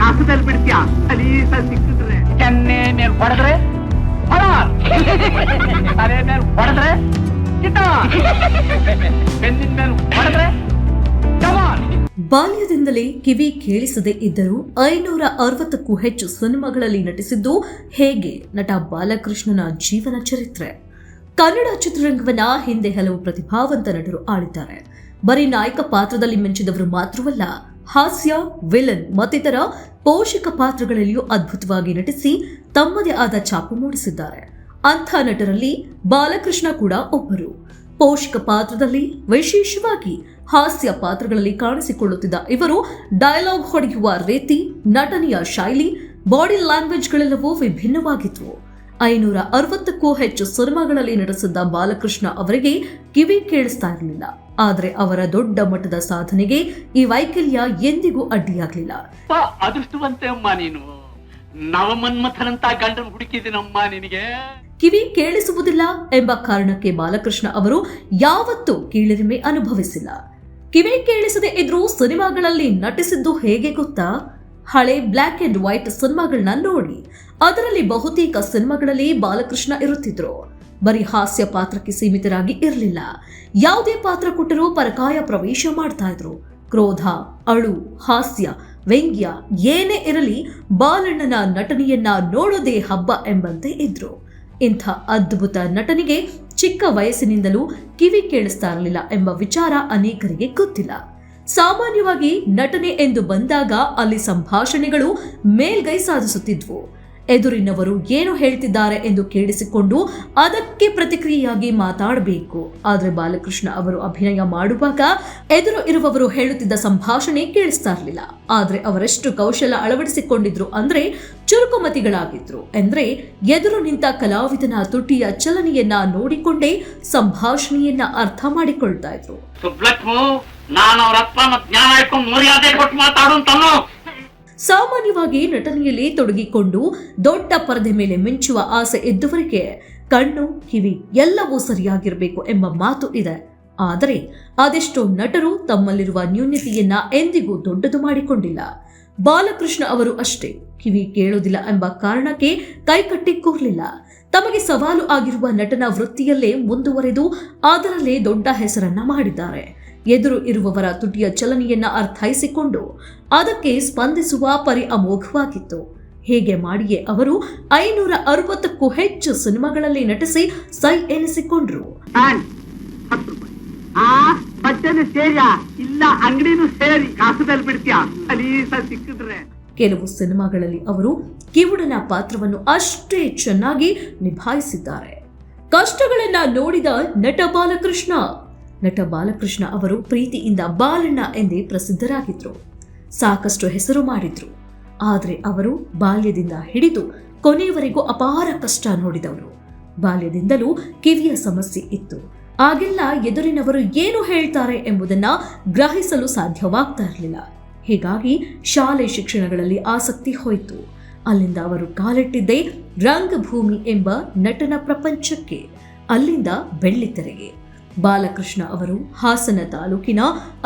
ಕಾಸದಲ್ಲಿ ಬಿಡ್ತೀಯ ಸಲೀಸ ಸಿಕ್ಕಿದ್ರೆ ಕೆನ್ನೆ ಮೇಲೆ ಹೊಡೆದ್ರೆ ತಲೆ ಮೇಲೆ ಹೊಡೆದ್ರೆ ಬೆನ್ನಿನ ಮೇಲೆ ಹೊಡೆದ್ರೆ ಬಾಲ್ಯದಿಂದಲೇ ಕಿವಿ ಕೇಳಿಸದೇ ಇದ್ದರೂ 560ಕ್ಕೂ ಹೆಚ್ಚು ಸಿನಿಮಾಗಳಲ್ಲಿ ನಟಿಸಿದ್ದು ಹೇಗೆ ನಟ ಬಾಲಕೃಷ್ಣನ ಜೀವನ ಚರಿತ್ರೆ. ಕನ್ನಡ ಚಿತ್ರರಂಗವನ್ನ ಹಿಂದೆ ಹಲವು ಪ್ರತಿಭಾವಂತ ನಟರು ಆಳಿದ್ದಾರೆ. ಬರೀ ನಾಯಕ ಪಾತ್ರದಲ್ಲಿ ಮಿಂಚಿದವರು ಮಾತ್ರವಲ್ಲ, ಹಾಸ್ಯ, ವಿಲನ್ ಮತ್ತಿತರ ಪೋಷಕ ಪಾತ್ರಗಳಲ್ಲಿಯೂ ಅದ್ಭುತವಾಗಿ ನಟಿಸಿ ತಮ್ಮದೇ ಆದ ಛಾಪು ಮೂಡಿಸಿದ್ದಾರೆ. ಅಂಥ ನಟರಲ್ಲಿ ಬಾಲಕೃಷ್ಣ ಕೂಡ ಒಬ್ಬರು. ಪೋಷಕ ಪಾತ್ರದಲ್ಲಿ, ವಿಶೇಷವಾಗಿ ಹಾಸ್ಯ ಪಾತ್ರಗಳಲ್ಲಿ ಕಾಣಿಸಿಕೊಳ್ಳುತ್ತಿದ್ದ ಇವರು ಡೈಲಾಗ್ ಹೊಡೆಯುವ ರೀತಿ, ನಟನೆಯ ಶೈಲಿ, ಬಾಡಿ ಲ್ಯಾಂಗ್ವೇಜ್ಗಳೆಲ್ಲವೂ ವಿಭಿನ್ನವಾಗಿದ್ವು. 560ಕ್ಕೂ ಹೆಚ್ಚು ಸಿನಿಮಾಗಳಲ್ಲಿ ನಟಿಸಿದ್ದ ಬಾಲಕೃಷ್ಣ ಅವರಿಗೆ ಕಿವಿ ಕೇಳಿಸ್ತಾ ಇರಲಿಲ್ಲ. ಆದರೆ ಅವರ ದೊಡ್ಡ ಮಟ್ಟದ ಸಾಧನೆಗೆ ಈ ವೈಕಲ್ಯ ಎಂದಿಗೂ ಅಡ್ಡಿಯಾಗಲಿಲ್ಲ. ಅದೃಷ್ಟವಂತೆ ಅಮ್ಮ ನೀನು. ನವಮನ್ಮಥನಂತ ಗಂಡನ ಹುಡುಕಿದ್ದೀನಮ್ಮ ನಿನಗೆ. ಕಿವಿ ಕೇಳಿಸುವುದಿಲ್ಲ ಎಂಬ ಕಾರಣಕ್ಕೆ ಬಾಲಕೃಷ್ಣ ಅವರು ಯಾವತ್ತೂ ಕೀಳರಿಮೆ ಅನುಭವಿಸಿಲ್ಲ. ಕಿವಿ ಕೇಳಿಸದೆ ಇದ್ರೂ ಸಿನಿಮಾಗಳಲ್ಲಿ ನಟಿಸಿದ್ದು ಹೇಗೆ ಗೊತ್ತಾ? ಹಳೆ ಬ್ಲ್ಯಾಕ್ ಅಂಡ್ ವೈಟ್ ಸಿನಿಮಾಗಳನ್ನ ನೋಡಿ. ಅದರಲ್ಲಿ ಬಹುತೇಕ ಸಿನಿಮಾಗಳಲ್ಲಿ ಬಾಲಕೃಷ್ಣ ಇರುತ್ತಿದ್ರು. ಬರೀ ಹಾಸ್ಯ ಪಾತ್ರಕ್ಕೆ ಸೀಮಿತರಾಗಿ ಇರಲಿಲ್ಲ. ಯಾವುದೇ ಪಾತ್ರ ಕೊಟ್ಟರೂ ಪರಕಾಯ ಪ್ರವೇಶ ಮಾಡ್ತಾ ಇದ್ರು. ಕ್ರೋಧ, ಅಳು, ಹಾಸ್ಯ, ವ್ಯಂಗ್ಯ ಏನೇ ಇರಲಿ ಬಾಲಣ್ಣನ ನಟನೆಯನ್ನ ನೋಡೋದೇ ಹಬ್ಬ ಎಂಬಂತೆ ಇದ್ರು. ಇಂಥ ಅದ್ಭುತ ನಟನಿಗೆ ಚಿಕ್ಕ ವಯಸ್ಸಿನಿಂದಲೂ ಕಿವಿ ಕೇಳಿಸ್ತಾ ಇರಲಿಲ್ಲ ಎಂಬ ವಿಚಾರ ಅನೇಕರಿಗೆ ಗೊತ್ತಿಲ್ಲ. ಸಾಮಾನ್ಯವಾಗಿ ನಟನೆ ಎಂದು ಬಂದಾಗ ಅಲ್ಲಿ ಸಂಭಾಷಣೆಗಳು ಮೇಲ್ಗೈ ಸಾಧಿಸುತ್ತಿದ್ವು. ಎದುರಿನವರು ಏನು ಹೇಳ್ತಿದ್ದಾರೆ ಎಂದು ಕೇಳಿಸಿಕೊಂಡು ಅದಕ್ಕೆ ಪ್ರತಿಕ್ರಿಯೆಯಾಗಿ ಮಾತಾಡಬೇಕು. ಆದರೆ ಬಾಲಕೃಷ್ಣ ಅವರು ಅಭಿನಯ ಮಾಡುವಾಗ ಎದುರು ಇರುವವರು ಹೇಳುತ್ತಿದ್ದ ಸಂಭಾಷಣೆ ಕೇಳಿಸ್ತಾ ಇರಲಿಲ್ಲ. ಆದ್ರೆ ಅವರೆಷ್ಟು ಕೌಶಲ ಅಳವಡಿಸಿಕೊಂಡಿದ್ರು ಅಂದ್ರೆ ಚುರುಕುಮತಿಗಳಾಗಿದ್ರು. ಅಂದ್ರೆ ಎದುರು ನಿಂತ ಕಲಾವಿದನ ತುಟಿಯ ಚಲನೆಯನ್ನ ನೋಡಿಕೊಂಡೇ ಸಂಭಾಷಣೆಯನ್ನ ಅರ್ಥ ಮಾಡಿಕೊಳ್ತಾ ಇದ್ರು. ಸಾಮಾನ್ಯವಾಗಿ ನಟನೆಯಲ್ಲಿ ತೊಡಗಿಕೊಂಡು ದೊಡ್ಡ ಪರದೆ ಮೇಲೆ ಮಿಂಚುವ ಆಸೆ ಇದ್ದವರಿಗೆ ಕಣ್ಣು, ಕಿವಿ ಎಲ್ಲವೂ ಸರಿಯಾಗಿರಬೇಕು ಎಂಬ ಮಾತು ಇದೆ. ಆದರೆ ಅದೆಷ್ಟೋ ನಟರು ತಮ್ಮಲ್ಲಿರುವ ನ್ಯೂನತೆಯನ್ನ ಎಂದಿಗೂ ದೊಡ್ಡದು ಮಾಡಿಕೊಂಡಿಲ್ಲ. ಬಾಲಕೃಷ್ಣ ಅವರು ಅಷ್ಟೇ. ಕಿವಿ ಕೇಳೋದಿಲ್ಲ ಎಂಬ ಕಾರಣಕ್ಕೆ ಕೈಕಟ್ಟಿ ಕೂರ್ಲಿಲ್ಲ. ತಮಗೆ ಸವಾಲು ಆಗಿರುವ ನಟನ ವೃತ್ತಿಯಲ್ಲೇ ಮುಂದುವರೆದು ಅದರಲ್ಲೇ ದೊಡ್ಡ ಹೆಸರನ್ನ ಮಾಡಿದ್ದಾರೆ. ಎದುರು ಇರುವವರ ತುಟಿಯ ಚಲನೆಯನ್ನ ಅರ್ಥೈಸಿಕೊಂಡು ಅದಕ್ಕೆ ಸ್ಪಂದಿಸುವ ಪರಿ ಅಮೋಘವಾಗಿತ್ತು. ಹೇಗೆ ಮಾಡಿಯೇ ಅವರು 560ಕ್ಕೂ ಹೆಚ್ಚು ಸಿನಿಮಾಗಳಲ್ಲಿ ನಟಿಸಿ ಸೈ ಎನಿಸಿಕೊಂಡ್ರು. ಇಲ್ಲ ಅಂಗಡಿನೂ ಸೇರಿ ಕಾಸದಲ್ಲಿ ಬಿಡ್ತೀಯ ಸಲೀಸ ಸಿಕ್ಕಿದ್ರೆ. ಕೆಲವು ಸಿನಿಮಾಗಳಲ್ಲಿ ಅವರು ಕಿವುಡನ ಪಾತ್ರವನ್ನು ಅಷ್ಟೇ ಚೆನ್ನಾಗಿ ನಿಭಾಯಿಸಿದ್ದಾರೆ. ಕಷ್ಟಗಳನ್ನ ನೋಡಿದ ನಟ ಬಾಲಕೃಷ್ಣ. ನಟ ಬಾಲಕೃಷ್ಣ ಅವರು ಪ್ರೀತಿಯಿಂದ ಬಾಲಣ್ಣ ಎಂದೇ ಪ್ರಸಿದ್ಧರಾಗಿದ್ರು. ಸಾಕಷ್ಟು ಹೆಸರು ಮಾಡಿದ್ರು. ಆದರೆ ಅವರು ಬಾಲ್ಯದಿಂದ ಹಿಡಿದು ಕೊನೆಯವರೆಗೂ ಅಪಾರ ಕಷ್ಟ ನೋಡಿದವರು. ಬಾಲ್ಯದಿಂದಲೂ ಕಿವಿಯ ಸಮಸ್ಯೆ ಇತ್ತು. ಆಗೆಲ್ಲ ಎದುರಿನವರು ಏನು ಹೇಳ್ತಾರೆ ಎಂಬುದನ್ನ ಗ್ರಹಿಸಲು ಸಾಧ್ಯವಾಗ್ತಾ ಇರಲಿಲ್ಲ. ಹೀಗಾಗಿ ಶಾಲೆ ಶಿಕ್ಷಣಗಳಲ್ಲಿ ಆಸಕ್ತಿ ಹೋಯಿತು. ಅಲ್ಲಿಂದ ಅವರು ಕಾಲಿಟ್ಟಿದ್ದೇ ರಂಗಭೂಮಿ ಎಂಬ ನಟನ ಪ್ರಪಂಚಕ್ಕೆ. ಅಲ್ಲಿಂದ ಬೆಳ್ಳಿತೆರೆಗೆ. ಬಾಲಕೃಷ್ಣ ಅವರು ಹಾಸನ ತಾಲೂಕಿನ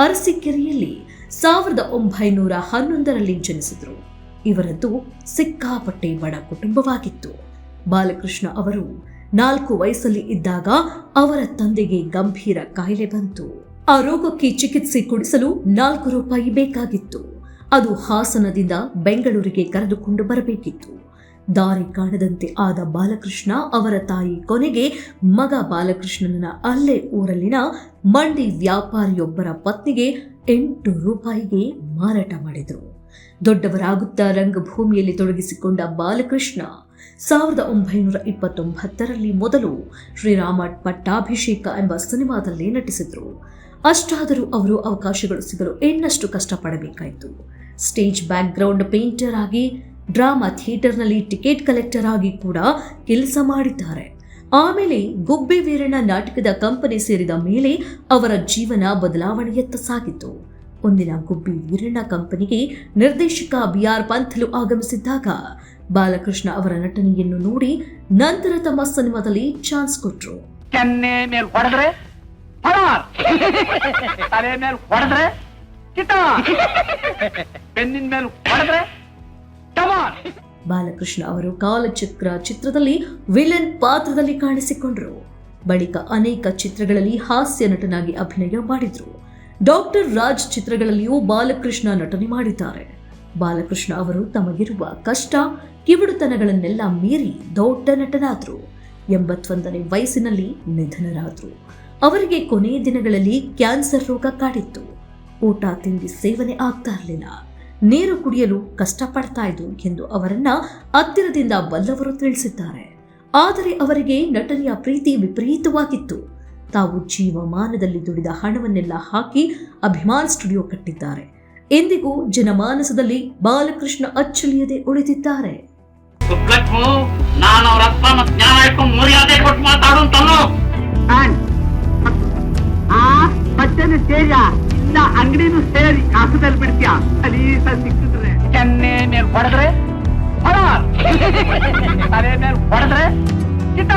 ಅರಸೀಕೆರೆಯಲ್ಲಿ 1911ರಲ್ಲಿ ಜನಿಸಿದರು. ಇವರದ್ದು ಸಿಕ್ಕಾಪಟ್ಟೆ ಬಡ ಕುಟುಂಬವಾಗಿತ್ತು. ಬಾಲಕೃಷ್ಣ ಅವರು 4 ವಯಸ್ಸಲ್ಲಿ ಇದ್ದಾಗ ಅವರ ತಂದೆಗೆ ಗಂಭೀರ ಕಾಯಿಲೆ ಬಂತು. ಆ ರೋಗಕ್ಕೆ ಚಿಕಿತ್ಸೆ ಕೊಡಿಸಲು 4 ರೂಪಾಯಿ ಬೇಕಾಗಿತ್ತು. ಅದು ಹಾಸನದಿಂದ ಬೆಂಗಳೂರಿಗೆ ಕರೆದುಕೊಂಡು ಬರಬೇಕಿತ್ತು. ದಾರಿ ಕಾಣದಂತೆ ಆದ ಬಾಲಕೃಷ್ಣ ಅವರ ತಾಯಿ ಕೊನೆಗೆ ಮಗ ಬಾಲಕೃಷ್ಣನ ಅಲ್ಲೇ ಊರಲ್ಲಿನ ಮಂಡಿ ವ್ಯಾಪಾರಿಯೊಬ್ಬರ ಪತ್ನಿಗೆ 8 ರೂಪಾಯಿಗೆ ಮಾರಾಟ ಮಾಡಿದರು. ದೊಡ್ಡವರಾಗುತ್ತಾ ರಂಗಭೂಮಿಯಲ್ಲಿ ತೊಡಗಿಸಿಕೊಂಡ ಬಾಲಕೃಷ್ಣ 1929ರಲ್ಲಿ ಮೊದಲು ಶ್ರೀರಾಮ ಪಟ್ಟಾಭಿಷೇಕ ಎಂಬ ಸಿನಿಮಾದಲ್ಲಿ ನಟಿಸಿದ್ರು. ಅಷ್ಟಾದರೂ ಅವರು ಅವಕಾಶಗಳು ಸಿಗಲು ಇನ್ನಷ್ಟು ಕಷ್ಟಪಡಬೇಕಾಯಿತು. ಸ್ಟೇಜ್ ಬ್ಯಾಕ್ ಗ್ರೌಂಡ್ ಪೇಂಟರ್ ಆಗಿ, ಡ್ರಾಮಾ ಥಿಯೇಟರ್ನಲ್ಲಿ ಟಿಕೆಟ್ ಕಲೆಕ್ಟರ್ ಆಗಿ ಕೂಡ ಕೆಲಸ ಮಾಡಿದ್ದಾರೆ. ಆಮೇಲೆ ಗುಬ್ಬಿ ವೀರಣ್ಣ ನಾಟಕದ ಕಂಪನಿ ಸೇರಿದ ಮೇಲೆ ಅವರ ಜೀವನ ಬದಲಾವಣೆಯತ್ತ ಸಾಗಿತು. ಒಂದಿನ ಗುಬ್ಬಿ ವೀರಣ್ಣ ಕಂಪನಿಗೆ ನಿರ್ದೇಶಕ BR ಪಂಥಲು ಆಗಮಿಸಿದ್ದಾಗ ಬಾಲಕೃಷ್ಣ ಅವರ ನಟನೆಯನ್ನು ನೋಡಿ ನಂತರ ತಮ್ಮ ಸಿನಿಮಾದಲ್ಲಿ ಚಾನ್ಸ್ ಕೊಟ್ರು. ಕೆನ್ನೆ ಮೇಲೆ ಹೊಡೆದ್ರೆ ತಲೆ ಮೇಲೆ ಹೊಡೆದ್ರೆ ಬೆನ್ನಿನ ಮೇಲೆ ಹೊಡೆದ್ರೆ ಕಮಾನ್. ಬಾಲಕೃಷ್ಣ ಅವರು ಕಾಲಚಕ್ರ ಚಿತ್ರದಲ್ಲಿ ವಿಲನ್ ಪಾತ್ರದಲ್ಲಿ ಕಾಣಿಸಿಕೊಂಡರು. ಬಳಿಕ ಅನೇಕ ಚಿತ್ರಗಳಲ್ಲಿ ಹಾಸ್ಯ ನಟನಾಗಿ ಅಭಿನಯ ಮಾಡಿದ್ರು. ಡಾಕ್ಟರ್ ರಾಜ್ ಚಿತ್ರಗಳಲ್ಲಿಯೂ ಬಾಲಕೃಷ್ಣ ನಟನೆ ಮಾಡಿದ್ದಾರೆ. ಬಾಲಕೃಷ್ಣ ಅವರು ತಮಗಿರುವ ಕಷ್ಟ ಕಿವುಡುತನಗಳನ್ನೆಲ್ಲ ಮೀರಿ ದೊಡ್ಡ ನಟನಾದ್ರು. 81ನೇ ವಯಸ್ಸಿನಲ್ಲಿ ನಿಧನರಾದ್ರು. ಅವರಿಗೆ ಕೊನೆಯ ದಿನಗಳಲ್ಲಿ ಕ್ಯಾನ್ಸರ್ ರೋಗ ಕಾಡಿತ್ತು. ಊಟ ತಿಂಡಿ ಸೇವನೆ ಆಗ್ತಾ ಇರಲಿಲ್ಲ. ನೀರು ಕುಡಿಯಲು ಕಷ್ಟಪಡ್ತಾ ಇದ್ರು ಎಂದು ಅವರನ್ನ ಹತ್ತಿರದಿಂದ ಬಲ್ಲವರು ತಿಳಿಸಿದ್ದಾರೆ. ಆದರೆ ಅವರಿಗೆ ನಟನೆಯ ಪ್ರೀತಿ ವಿಪರೀತವಾಗಿತ್ತು. ತಾವು ಜೀವಮಾನದಲ್ಲಿ ದುಡಿದ ಹಣವನ್ನೆಲ್ಲ ಹಾಕಿ ಅಭಿಮಾನ್ ಸ್ಟುಡಿಯೋ ಕಟ್ಟಿದ್ದಾರೆ. ಎಂದಿಗೂ ಜನಮಾನಸದಲ್ಲಿ ಬಾಲಕೃಷ್ಣ ಅಚ್ಚಳಿಯದೆ ಉಳಿದಿದ್ದಾರೆ. ನಾನು ಅವ್ರ ಅಪ್ಪ ಮತ್ತೆ ಜ್ಞಾನ ಇಟ್ಕೊಂಡು ಮರ್ಯಾದೆ ಕೊಟ್ಟು ಮಾತಾಡು ಅಂತಲೋ. ಆ ಬಟ್ಟೆನು ಸೇರಿಯ ಇಲ್ಲ ಅಂಗಡಿನೂ ಸೇರಿ ಕಾಸದಲ್ಲಿ ಬಿಡ್ತೀಯ ಸಲೀಸ ಸಿಕ್ಕಿದ್ರೆ. ಕೆನ್ನೆ ಮೇಲೆ ಹೊಡೆದ್ರೆ ತಲೆ ಮೇಲೆ ಹೊಡೆದ್ರೆ ಕಿಟ